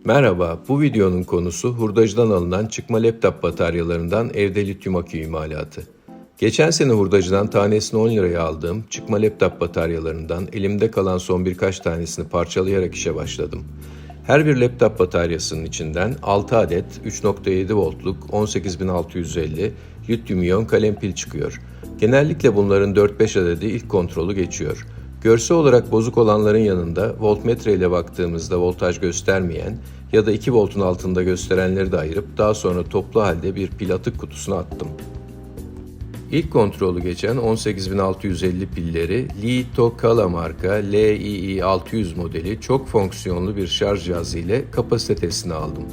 Merhaba, bu videonun konusu hurdacıdan alınan çıkma laptop bataryalarından evde lityum akü imalatı. Geçen sene hurdacıdan tanesini 10 liraya aldığım çıkma laptop bataryalarından elimde kalan son birkaç tanesini parçalayarak işe başladım. Her bir laptop bataryasının içinden 6 adet 3.7 voltluk 18650 lityum iyon kalem pil çıkıyor. Genellikle bunların 4-5 adedi ilk kontrolü geçiyor. Görsel olarak bozuk olanların yanında voltmetre ile baktığımızda voltaj göstermeyen ya da 2 voltun altında gösterenleri de ayırıp daha sonra toplu halde bir pil atık kutusuna attım. İlk kontrolü geçen 18650 pilleri Li-Tokala marka LII600 modeli çok fonksiyonlu bir şarj cihazı ile kapasite testine aldım.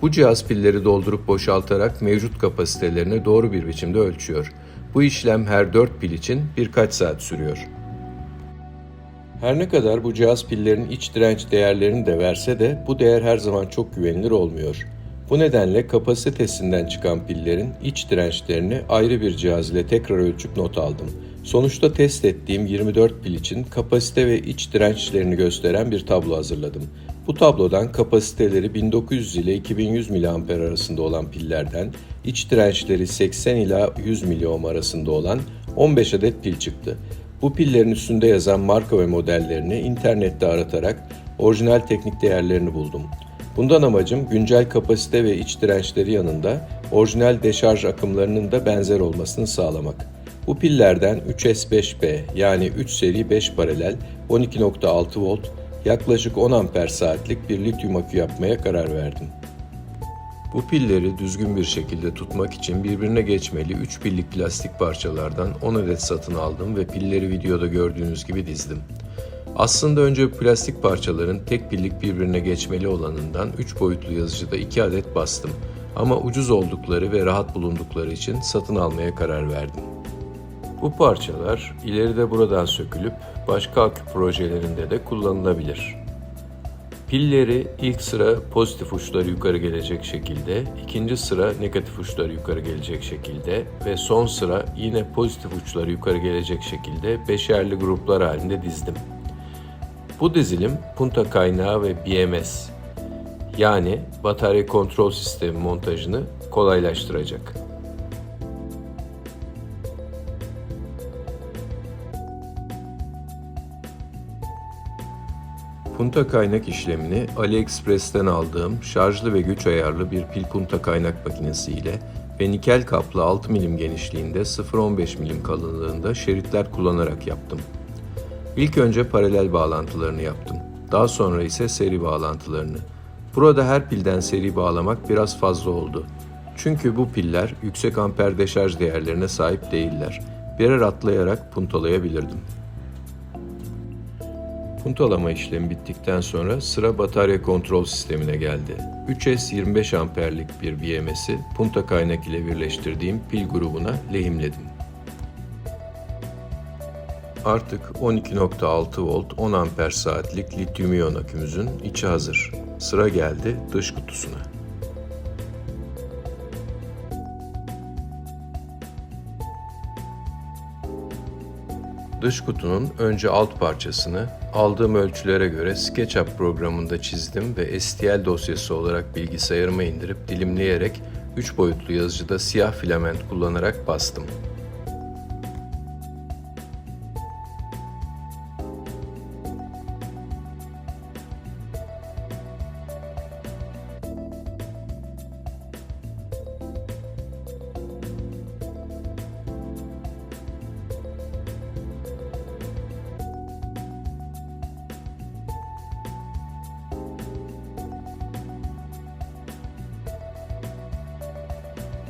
Bu cihaz pilleri doldurup boşaltarak mevcut kapasitelerini doğru bir biçimde ölçüyor. Bu işlem her 4 pil için birkaç saat sürüyor. Her ne kadar bu cihaz pillerin iç direnç değerlerini de verse de bu değer her zaman çok güvenilir olmuyor. Bu nedenle kapasite testinden çıkan pillerin iç dirençlerini ayrı bir cihaz ile tekrar ölçüp not aldım. Sonuçta test ettiğim 24 pil için kapasite ve iç dirençlerini gösteren bir tablo hazırladım. Bu tablodan kapasiteleri 1900 ile 2100 mAh arasında olan pillerden, iç dirençleri 80 ila 100 mOhm arasında olan 15 adet pil çıktı. Bu pillerin üstünde yazan marka ve modellerini internette aratarak orijinal teknik değerlerini buldum. Bundan amacım güncel kapasite ve iç dirençleri yanında orijinal deşarj akımlarının da benzer olmasını sağlamak. Bu pillerden 3S5B yani 3 seri 5 paralel 12.6 volt yaklaşık 10 amper saatlik bir lityum akü yapmaya karar verdim. Bu pilleri düzgün bir şekilde tutmak için birbirine geçmeli 3 pillik plastik parçalardan 10 adet satın aldım ve pilleri videoda gördüğünüz gibi dizdim. Aslında önce bu plastik parçaların tek pillik birbirine geçmeli olanından 3 boyutlu yazıcıda 2 adet bastım. Ama ucuz oldukları ve rahat bulundukları için satın almaya karar verdim. Bu parçalar ileride buradan sökülüp başka akü projelerinde de kullanılabilir. Pilleri ilk sıra pozitif uçları yukarı gelecek şekilde, ikinci sıra negatif uçları yukarı gelecek şekilde ve son sıra yine pozitif uçları yukarı gelecek şekilde beşerli gruplar halinde dizdim. Bu dizilim punta kaynağı ve BMS yani batarya kontrol sistemi montajını kolaylaştıracak. Punta kaynak işlemini AliExpress'ten aldığım şarjlı ve güç ayarlı bir pil punta kaynak makinesi ile ve nikel kaplı 6 mm genişliğinde 0.15 mm kalınlığında şeritler kullanarak yaptım. İlk önce paralel bağlantılarını yaptım. Daha sonra ise seri bağlantılarını. Burada her pilden seri bağlamak biraz fazla oldu. Çünkü bu piller yüksek amper deşarj değerlerine sahip değiller. Birer atlayarak puntalayabilirdim. Puntalama işlemi bittikten sonra sıra batarya kontrol sistemine geldi. 3S 25 amperlik bir BMS'i punta kaynak ile birleştirdiğim pil grubuna lehimledim. Artık 12.6 volt 10 amper saatlik lityum iyon akümüzün içi hazır. Sıra geldi dış kutusuna. Dış kutunun önce alt parçasını aldığım ölçülere göre SketchUp programında çizdim ve STL dosyası olarak bilgisayarıma indirip dilimleyerek 3 boyutlu yazıcıda siyah filament kullanarak bastım.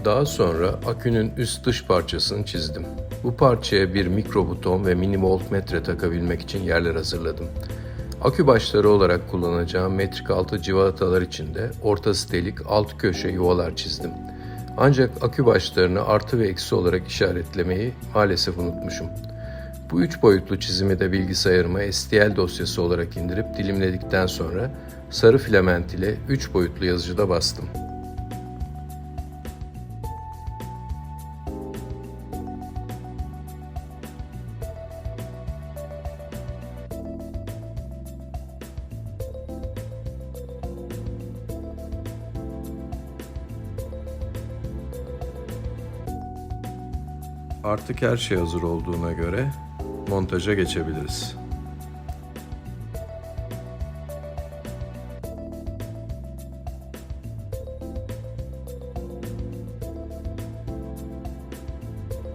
Daha sonra akünün üst dış parçasını çizdim. Bu parçaya bir mikro buton ve mini voltmetre takabilmek için yerler hazırladım. Akü başları olarak kullanacağım metrik altı civatalar için de ortası delik alt köşe yuvalar çizdim. Ancak akü başlarını artı ve eksi olarak işaretlemeyi maalesef unutmuşum. Bu 3 boyutlu çizimi de bilgisayarıma STL dosyası olarak indirip dilimledikten sonra sarı filament ile 3 boyutlu yazıcıda bastım. Artık her şey hazır olduğuna göre montaja geçebiliriz.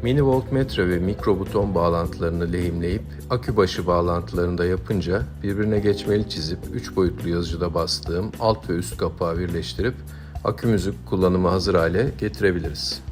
Mini voltmetre ve mikro buton bağlantılarını lehimleyip akü başı bağlantılarını da yapınca birbirine geçmeli çizip 3 boyutlu yazıcıda bastığım alt ve üst kapağı birleştirip akümüzü kullanıma hazır hale getirebiliriz.